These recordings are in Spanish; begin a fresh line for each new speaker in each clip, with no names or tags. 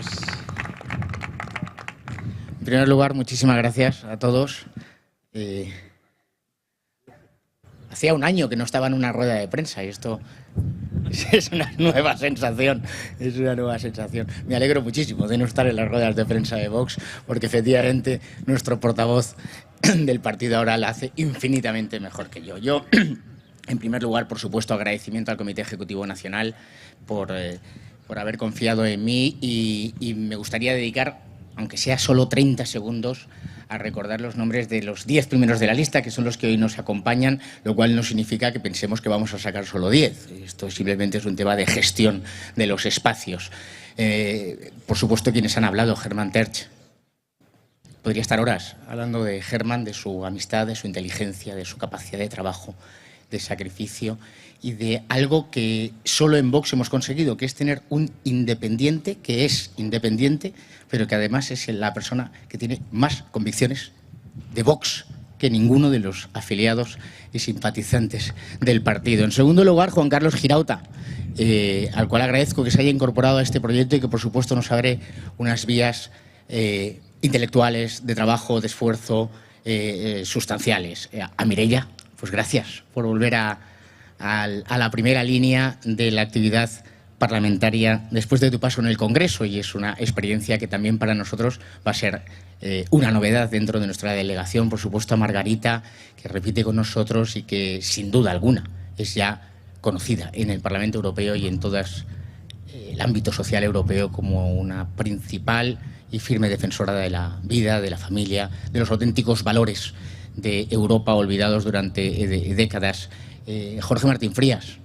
Pues, en primer lugar, muchísimas gracias a todos. Hacía un año que no estaba en una rueda de prensa y esto es una nueva sensación. Es una nueva sensación. Me alegro muchísimo de no estar en las ruedas de prensa de Vox, porque efectivamente nuestro portavoz del partido ahora la hace infinitamente mejor que yo. Yo, en primer lugar, por supuesto, agradecimiento al Comité Ejecutivo Nacional por haber confiado en mí y me gustaría dedicar, aunque sea solo 30 segundos, a recordar los nombres de los 10 primeros de la lista, que son los que hoy nos acompañan, lo cual no significa que pensemos que vamos a sacar solo 10. Esto simplemente es un tema de gestión de los espacios. Por supuesto, quienes han hablado, Germán Tertsch. Podría estar horas hablando de Germán, de su amistad, de su inteligencia, de su capacidad de trabajo, de sacrificio y de algo que solo en Vox hemos conseguido, que es tener un independiente, que es independiente, pero que además es la persona que tiene más convicciones de Vox que ninguno de los afiliados y simpatizantes del partido. En segundo lugar, Juan Carlos Girauta, al cual agradezco que se haya incorporado a este proyecto y que, por supuesto, nos abre unas vías intelectuales, de trabajo, de esfuerzo, sustanciales. A Mireia, pues gracias por volver a la primera línea de la actividad parlamentaria después de tu paso en el Congreso, y es una experiencia que también para nosotros va a ser una novedad dentro de nuestra delegación. Por supuesto, a Margarita, que repite con nosotros y que sin duda alguna es ya conocida en el Parlamento Europeo y en todo el ámbito social europeo como una principal y firme defensora de la vida, de la familia, de los auténticos valores de Europa olvidados durante décadas. Jorge Martín Frías,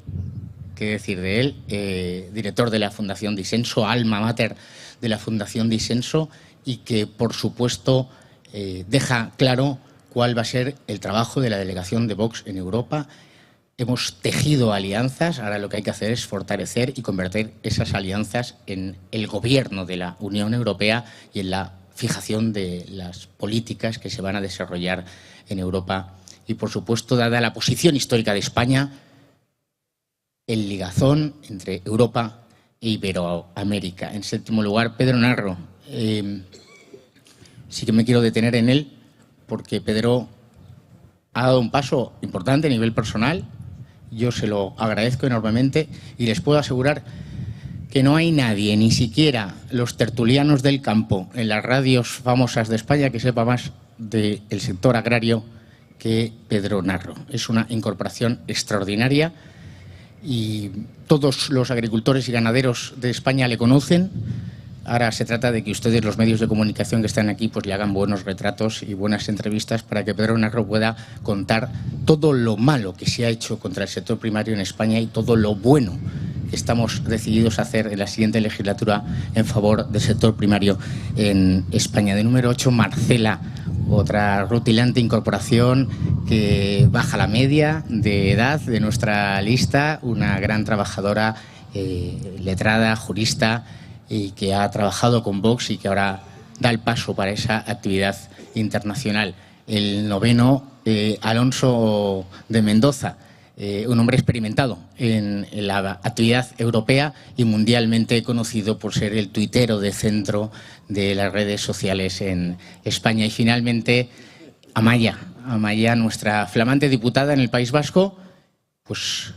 qué decir de él, director de la Fundación Disenso, alma mater de la Fundación Disenso, y que, por supuesto, deja claro cuál va a ser el trabajo de la delegación de Vox en Europa. Hemos tejido alianzas, ahora lo que hay que hacer es fortalecer y convertir esas alianzas en el gobierno de la Unión Europea y en la fijación de las políticas que se van a desarrollar en Europa. Y, por supuesto, dada la posición histórica de España, el ligazón entre Europa e Iberoamérica. En séptimo lugar, Pedro Narro. Sí que me quiero detener en él, porque Pedro ha dado un paso importante a nivel personal. Yo se lo agradezco enormemente y les puedo asegurar que no hay nadie, ni siquiera los tertulianos del campo en las radios famosas de España, que sepa más del sector agrario que Pedro Narro. Es una incorporación extraordinaria y todos los agricultores y ganaderos de España le conocen. Ahora se trata de que ustedes, los medios de comunicación que están aquí, pues le hagan buenos retratos y buenas entrevistas para que Pedro Narro pueda contar todo lo malo que se ha hecho contra el sector primario en España y todo lo bueno que estamos decididos a hacer en la siguiente legislatura en favor del sector primario en España. De número 8, Marcela, otra rutilante incorporación que baja la media de edad de nuestra lista, una gran trabajadora, letrada, jurista, y que ha trabajado con Vox y que ahora da el paso para esa actividad internacional. El noveno, Alonso de Mendoza, un hombre experimentado en la actividad europea y mundialmente conocido por ser el tuitero de centro de las redes sociales en España. Y finalmente, Amaia, nuestra flamante diputada en el País Vasco, pues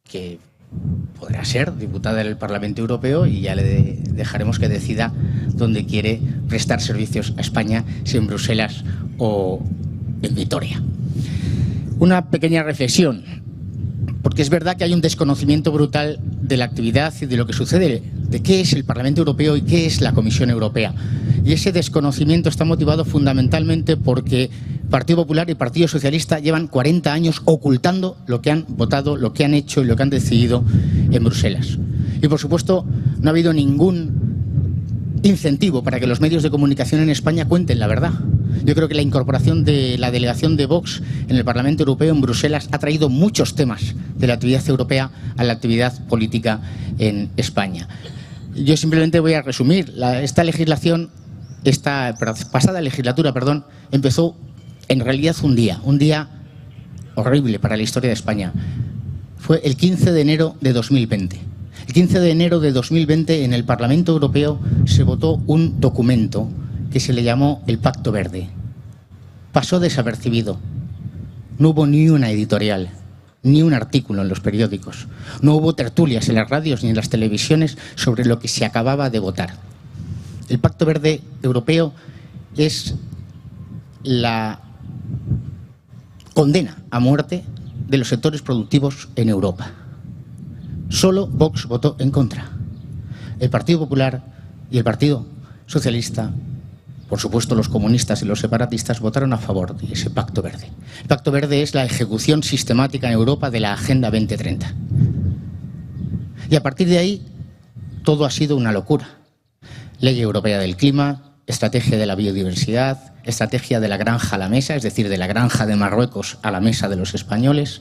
que podrá ser diputada del Parlamento Europeo y ya le dejaremos que decida dónde quiere prestar servicios a España, si en Bruselas o en Vitoria. Una pequeña reflexión, porque es verdad que hay un desconocimiento brutal de la actividad y de lo que sucede, de qué es el Parlamento Europeo y qué es la Comisión Europea. Y ese desconocimiento está motivado fundamentalmente porque Partido Popular y Partido Socialista llevan 40 años ocultando lo que han votado, lo que han hecho y lo que han decidido en Bruselas. Y, por supuesto, no ha habido ningún incentivo para que los medios de comunicación en España cuenten la verdad. Yo creo que la incorporación de la delegación de Vox en el Parlamento Europeo en Bruselas ha traído muchos temas de la actividad europea a la actividad política en España. Yo simplemente voy a resumir. Esta pasada legislatura, empezó en realidad un día horrible para la historia de España. Fue el 15 de enero de 2020. El 15 de enero de 2020 en el Parlamento Europeo se votó un documento que se le llamó el Pacto Verde. Pasó desapercibido. No hubo ni una editorial, ni un artículo en los periódicos. No hubo tertulias en las radios ni en las televisiones sobre lo que se acababa de votar. El Pacto Verde Europeo es la condena a muerte de los sectores productivos en Europa. Solo Vox votó en contra. El Partido Popular y el Partido Socialista, por supuesto los comunistas y los separatistas, votaron a favor de ese Pacto Verde. El Pacto Verde es la ejecución sistemática en Europa de la Agenda 2030. Y a partir de ahí, todo ha sido una locura. Ley Europea del Clima, estrategia de la biodiversidad, estrategia de la granja a la mesa, es decir, de la granja de Marruecos a la mesa de los españoles.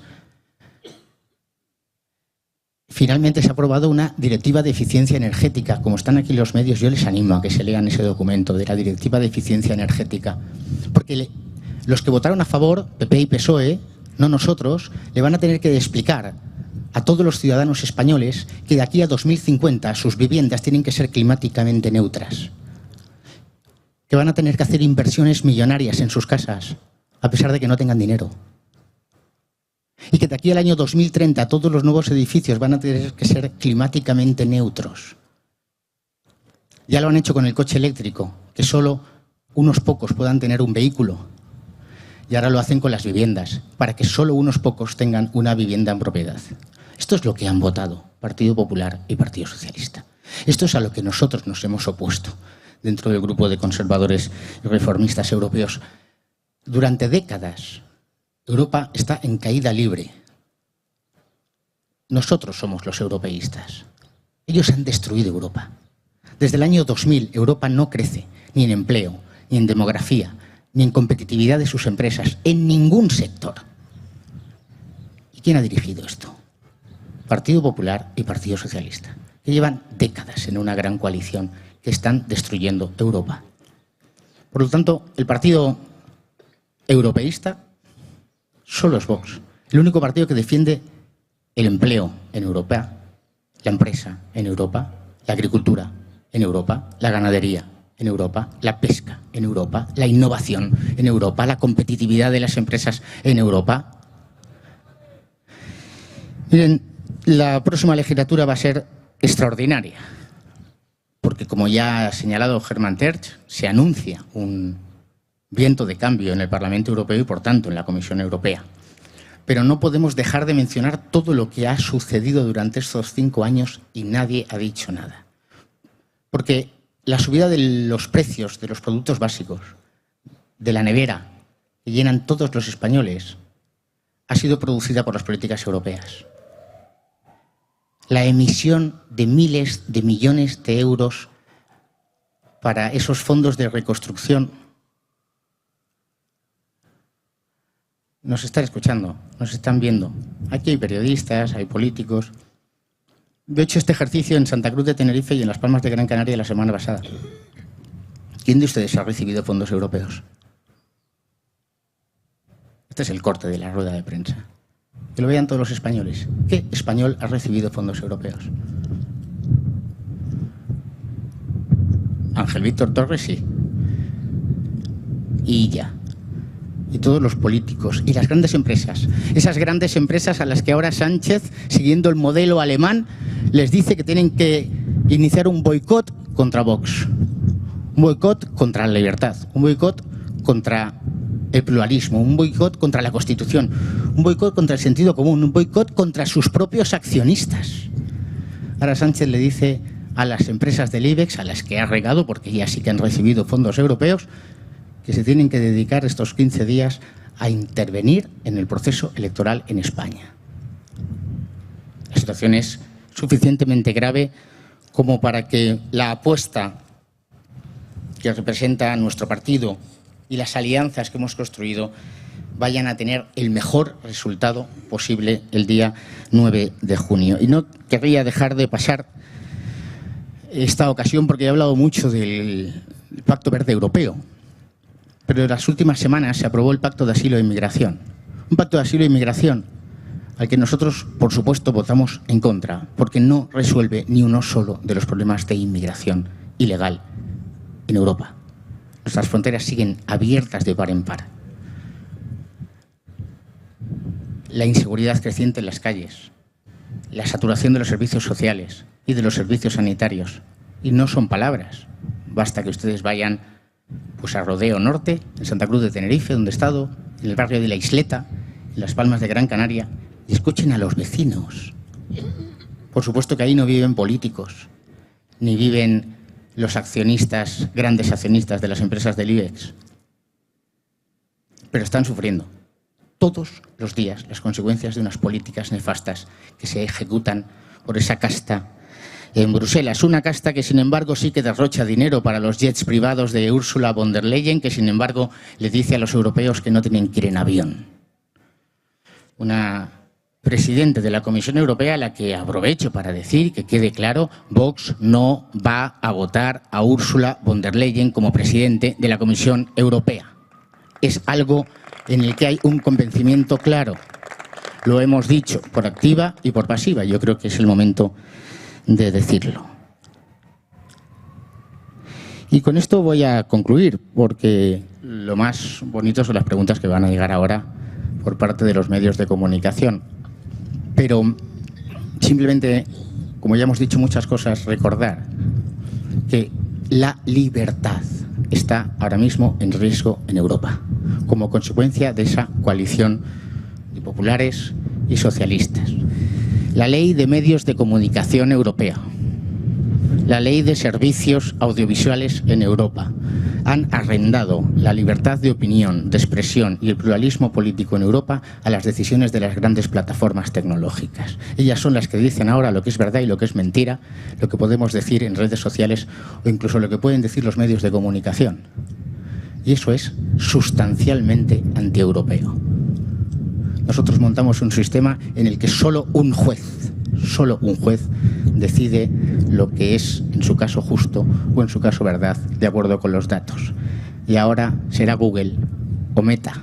Finalmente se ha aprobado una directiva de eficiencia energética. Como están aquí los medios, yo les animo a que se lean ese documento de la directiva de eficiencia energética. Porque los que votaron a favor, PP y PSOE, no nosotros, le van a tener que explicar a todos los ciudadanos españoles que de aquí a 2050 sus viviendas tienen que ser climáticamente neutras. Que van a tener que hacer inversiones millonarias en sus casas, a pesar de que no tengan dinero. Y que de aquí al año 2030 todos los nuevos edificios van a tener que ser climáticamente neutros. Ya lo han hecho con el coche eléctrico, que solo unos pocos puedan tener un vehículo. Y ahora lo hacen con las viviendas, para que solo unos pocos tengan una vivienda en propiedad. Esto es lo que han votado Partido Popular y Partido Socialista. Esto es a lo que nosotros nos hemos opuesto dentro del grupo de conservadores y reformistas europeos. Durante décadas, Europa está en caída libre. Nosotros somos los europeístas. Ellos han destruido Europa. Desde el año 2000, Europa no crece, ni en empleo, ni en demografía, ni en competitividad de sus empresas, en ningún sector. ¿Y quién ha dirigido esto? Partido Popular y Partido Socialista, que llevan décadas en una gran coalición que están destruyendo Europa. Por lo tanto, el partido europeísta solo es Vox, el único partido que defiende el empleo en Europa, la empresa en Europa, la agricultura en Europa, la ganadería en Europa, la pesca en Europa, la innovación en Europa, la competitividad de las empresas en Europa. Miren, la próxima legislatura va a ser extraordinaria, porque como ya ha señalado Hermann Tertsch, se anuncia un viento de cambio en el Parlamento Europeo y, por tanto, en la Comisión Europea. Pero no podemos dejar de mencionar todo lo que ha sucedido durante estos 5 años y nadie ha dicho nada. Porque la subida de los precios de los productos básicos, de la nevera, que llenan todos los españoles, ha sido producida por las políticas europeas. La emisión de miles de millones de euros para esos fondos de reconstrucción. Nos están escuchando, nos están viendo. Aquí hay periodistas, hay políticos. Yo he hecho este ejercicio en Santa Cruz de Tenerife y en Las Palmas de Gran Canaria la semana pasada. ¿Quién de ustedes ha recibido fondos europeos? Este es el corte de la rueda de prensa. Que lo vean todos los españoles. ¿Qué español ha recibido fondos europeos? Ángel Víctor Torres, sí. Y ya. Y todos los políticos y las grandes empresas. Esas grandes empresas a las que ahora Sánchez, siguiendo el modelo alemán, les dice que tienen que iniciar un boicot contra Vox. Un boicot contra la libertad. Un boicot contra el pluralismo. Un boicot contra la Constitución. Un boicot contra el sentido común. Un boicot contra sus propios accionistas. Ahora Sánchez le dice a las empresas del IBEX, a las que ha regado, porque ya sí que han recibido fondos europeos, que se tienen que dedicar estos 15 días a intervenir en el proceso electoral en España. La situación es suficientemente grave como para que la apuesta que representa nuestro partido y las alianzas que hemos construido vayan a tener el mejor resultado posible el día 9 de junio. Y no querría dejar de pasar esta ocasión porque he hablado mucho del Pacto Verde Europeo. Pero en las últimas semanas se aprobó el Pacto de Asilo e Inmigración. Un pacto de asilo e inmigración al que nosotros, por supuesto, votamos en contra, porque no resuelve ni uno solo de los problemas de inmigración ilegal en Europa. Nuestras fronteras siguen abiertas de par en par. La inseguridad creciente en las calles, la saturación de los servicios sociales y de los servicios sanitarios. Y no son palabras. Basta que ustedes vayan pues, a Rodeo Norte, en Santa Cruz de Tenerife, donde he estado, en el barrio de La Isleta, en Las Palmas de Gran Canaria, y escuchen a los vecinos. Por supuesto que ahí no viven políticos, ni viven los accionistas, grandes accionistas de las empresas del IBEX, pero están sufriendo todos los días las consecuencias de unas políticas nefastas que se ejecutan por esa casta en Bruselas. Una casta que, sin embargo, sí que derrocha dinero para los jets privados de Ursula von der Leyen, que, sin embargo, le dice a los europeos que no tienen que ir en avión. Una presidente de la Comisión Europea a la que aprovecho para decir, que quede claro, Vox no va a votar a Ursula von der Leyen como presidente de la Comisión Europea. Es algo en el que hay un convencimiento claro. Lo hemos dicho por activa y por pasiva. Yo creo que es el momento de decirlo. Y con esto voy a concluir, porque lo más bonito son las preguntas que van a llegar ahora por parte de los medios de comunicación. Pero simplemente, como ya hemos dicho muchas cosas, recordar que la libertad está ahora mismo en riesgo en Europa, como consecuencia de esa coalición de populares y socialistas. La ley de medios de comunicación europea, la ley de servicios audiovisuales en Europa han arrendado la libertad de opinión, de expresión y el pluralismo político en Europa a las decisiones de las grandes plataformas tecnológicas. Ellas son las que dicen ahora lo que es verdad y lo que es mentira, lo que podemos decir en redes sociales o incluso lo que pueden decir los medios de comunicación. Y eso es sustancialmente antieuropeo. Nosotros montamos un sistema en el que solo un juez decide lo que es, en su caso, justo o en su caso verdad, de acuerdo con los datos. Y ahora será Google o Meta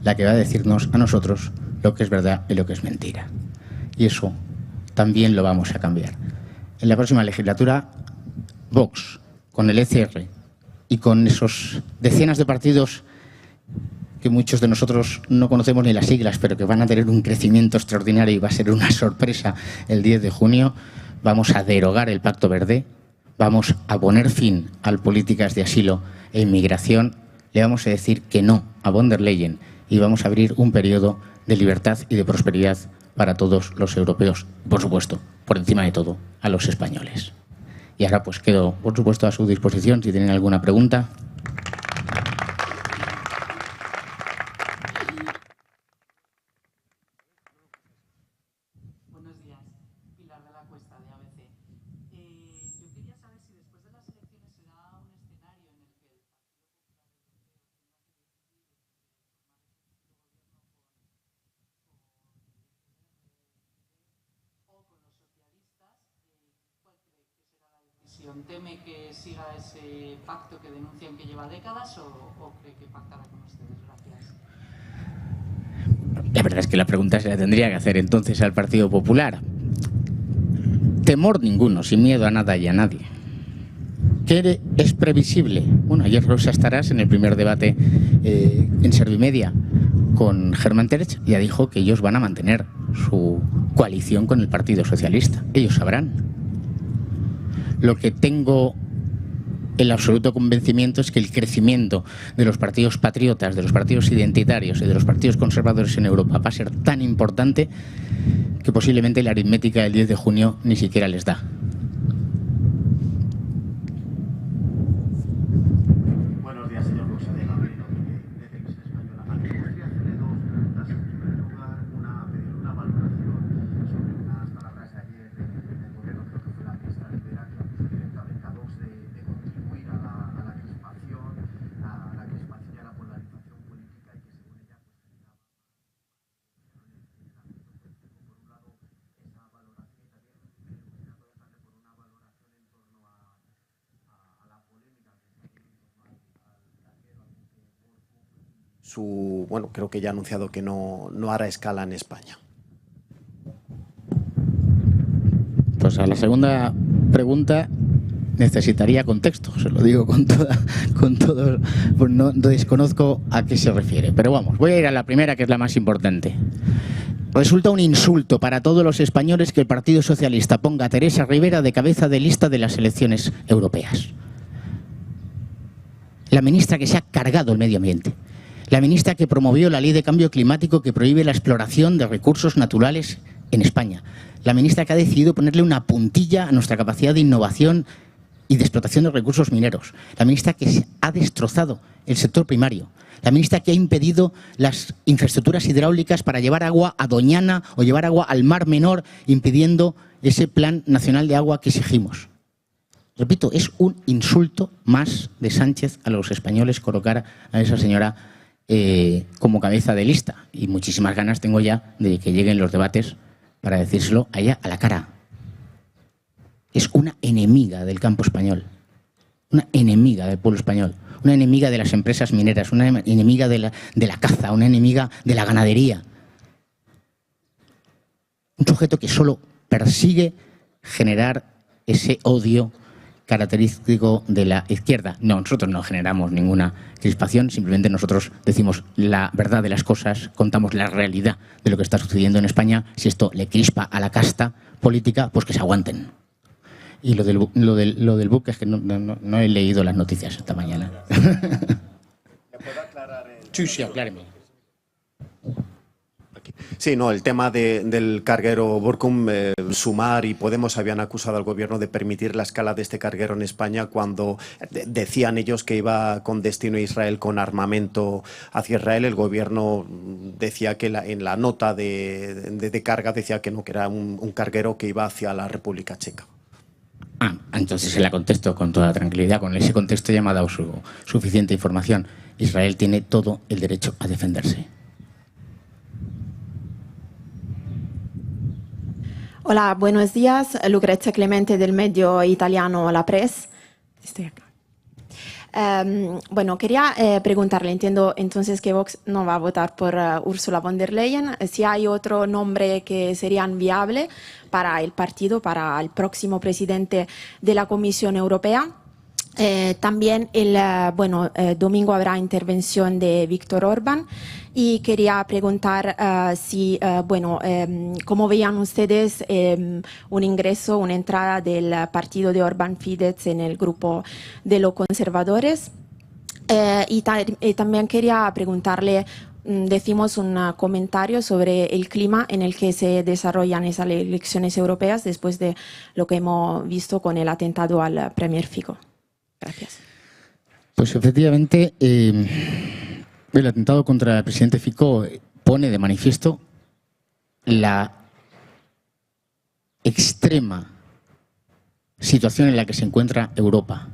la que va a decirnos a nosotros lo que es verdad y lo que es mentira. Y eso también lo vamos a cambiar. En la próxima legislatura, Vox, con el ECR y con esos decenas de partidos que muchos de nosotros no conocemos ni las siglas, pero que van a tener un crecimiento extraordinario y va a ser una sorpresa el 10 de junio, vamos a derogar el Pacto Verde, vamos a poner fin a las políticas de asilo e inmigración, le vamos a decir que no a von der Leyen y vamos a abrir un periodo de libertad y de prosperidad para todos los europeos, por supuesto, por encima de todo, a los españoles. Y ahora pues quedo, por supuesto, a su disposición si tienen alguna pregunta.
¿Teme que siga ese pacto que denuncian que lleva décadas o cree que pactará con ustedes? Gracias.
La verdad es que la pregunta se la tendría que hacer entonces al Partido Popular. Temor ninguno, sin miedo a nada y a nadie. ¿Qué es previsible? Bueno, ayer Rosa Estarás en el primer debate en Servimedia con Germán Terech ya dijo que ellos van a mantener su coalición con el Partido Socialista. Ellos sabrán. Lo que tengo el absoluto convencimiento es que el crecimiento de los partidos patriotas, de los partidos identitarios y de los partidos conservadores en Europa va a ser tan importante que posiblemente la aritmética del 10 de junio ni siquiera les da.
Buenos días, señor José Gabriel, de Televisión Española. A mí me gustaría hacerle dos preguntas. En primer lugar, pedir una valoración sobre unas palabras de ayer del gobierno, creo que fue la ministra Rivera, que acusó directamente a Vox de contribuir a la crispación y a la polarización política y que según ella por un lado esa valoración y también me gustaría preguntarle por una valoración en torno a la polémica que está bueno, creo que ya ha anunciado que no hará escala en España.
cosa. La segunda pregunta necesitaría contexto, se lo digo con todo, pues no desconozco a qué se refiere. Pero vamos, voy a ir a la primera, que es la más importante. Resulta un insulto para todos los españoles que el Partido Socialista ponga a Teresa Rivera de cabeza de lista de las elecciones europeas. La ministra que se ha cargado el medio ambiente. La ministra que promovió la ley de cambio climático que prohíbe la exploración de recursos naturales en España. La ministra que ha decidido ponerle una puntilla a nuestra capacidad de innovación y de explotación de recursos mineros. La ministra que ha destrozado el sector primario. La ministra que ha impedido las infraestructuras hidráulicas para llevar agua a Doñana o llevar agua al Mar Menor, impidiendo ese plan nacional de agua que exigimos. Repito, es un insulto más de Sánchez a los españoles colocar a esa señora como cabeza de lista. Y muchísimas ganas tengo ya de que lleguen los debates para decírselo a ella a la cara. Es una enemiga del campo español, una enemiga del pueblo español, una enemiga de las empresas mineras, una enemiga de la caza, una enemiga de la ganadería. Un sujeto que solo persigue generar ese odio característico de la izquierda. No, nosotros no generamos ninguna crispación, simplemente nosotros decimos la verdad de las cosas, contamos la realidad de lo que está sucediendo en España. Si esto le crispa a la casta política, pues que se aguanten. Y lo del buque es que no he leído las noticias esta mañana.
¿Me puedo aclarar?
Sí, acláreme.
Sí, no, el tema del carguero Borkum, Sumar y Podemos habían acusado al gobierno de permitir la escala de este carguero en España cuando decían ellos que iba con destino a Israel con armamento hacia Israel. El gobierno decía que en la nota de carga decía que no, que era un carguero que iba hacia la República Checa.
Entonces se la contesto con toda tranquilidad. Con ese contexto ya me ha dado suficiente información. Israel tiene todo el derecho a defenderse.
Hola, buenos días. Lucrezia Clemente del medio italiano La Press. Estoy acá. Bueno, quería preguntarle, entiendo entonces que Vox no va a votar por Ursula von der Leyen. Si hay otro nombre que sería viable para el partido, para el próximo presidente de la Comisión Europea. También domingo habrá intervención de Víctor Orbán y quería preguntar cómo veían ustedes una entrada del partido de Orbán Fidesz en el grupo de los conservadores. Y también quería preguntarle, decimos un comentario sobre el clima en el que se desarrollan esas elecciones europeas después de lo que hemos visto con el atentado al Premier Fico. Gracias.
Pues efectivamente, el atentado contra el presidente Fico pone de manifiesto la extrema situación en la que se encuentra Europa.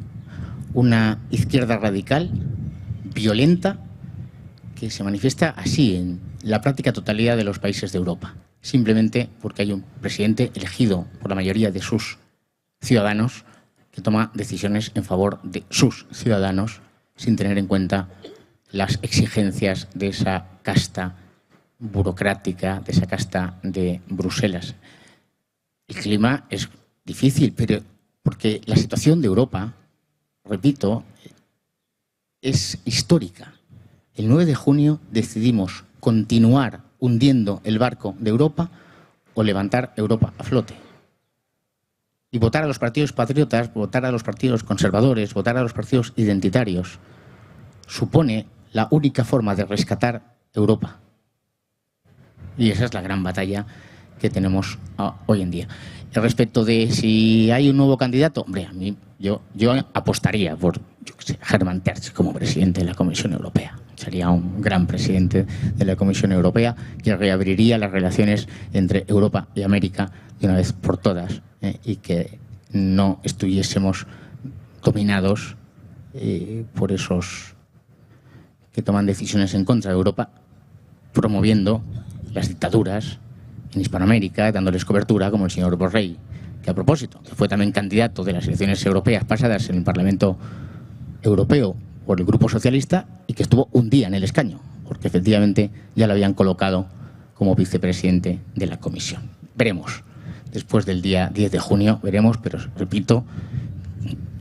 Una izquierda radical, violenta, que se manifiesta así en la práctica totalidad de los países de Europa. Simplemente porque hay un presidente elegido por la mayoría de sus ciudadanos que toma decisiones en favor de sus ciudadanos sin tener en cuenta las exigencias de esa casta burocrática, de esa casta de Bruselas. El clima es difícil, pero porque la situación de Europa, repito, es histórica. El 9 de junio decidimos continuar hundiendo el barco de Europa o levantar Europa a flote. Y votar a los partidos patriotas, votar a los partidos conservadores, votar a los partidos identitarios, supone la única forma de rescatar Europa. Y esa es la gran batalla que tenemos hoy en día. Respecto de si hay un nuevo candidato, hombre, a mí yo apostaría por Herman Tertsch como presidente de la Comisión Europea. Sería un gran presidente de la Comisión Europea que reabriría las relaciones entre Europa y América de una vez por todas, y que no estuviésemos dominados por esos que toman decisiones en contra de Europa, promoviendo las dictaduras en Hispanoamérica, dándoles cobertura, como el señor Borrell, que a propósito, que fue también candidato de las elecciones europeas pasadas en el Parlamento Europeo por el Grupo Socialista y que estuvo un día en el escaño, porque efectivamente ya lo habían colocado como vicepresidente de la Comisión. Veremos. después del día 10 de junio, veremos, pero repito,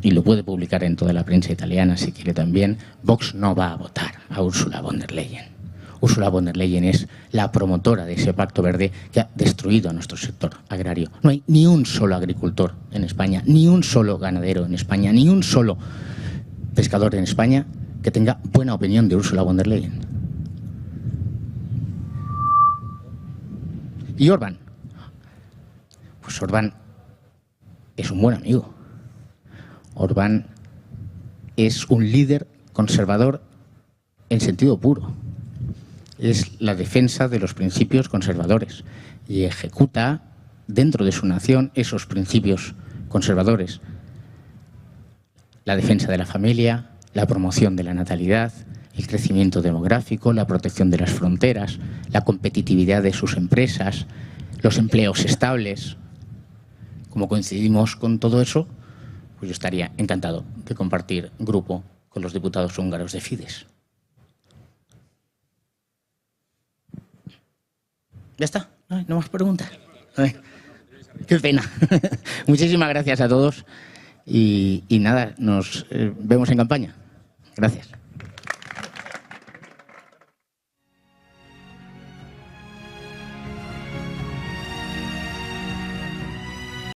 y lo puede publicar en toda la prensa italiana si quiere también, Vox no va a votar a Ursula von der Leyen. Ursula von der Leyen es la promotora de ese pacto verde que ha destruido a nuestro sector agrario. No hay ni un solo agricultor en España, ni un solo ganadero en España, ni un solo pescador en España que tenga buena opinión de Ursula von der Leyen. ¿Y Orbán? Pues Orbán es un buen amigo. Orbán es un líder conservador en sentido puro. Es la defensa de los principios conservadores y ejecuta dentro de su nación esos principios conservadores. La defensa de la familia, la promoción de la natalidad, el crecimiento demográfico, la protección de las fronteras, la competitividad de sus empresas, los empleos estables. Como coincidimos con todo eso, pues yo estaría encantado de compartir grupo con los diputados húngaros de Fidesz. ¿Ya está? ¿No más preguntas? Ay, qué pena. Muchísimas gracias a todos y nada, nos vemos en campaña. Gracias.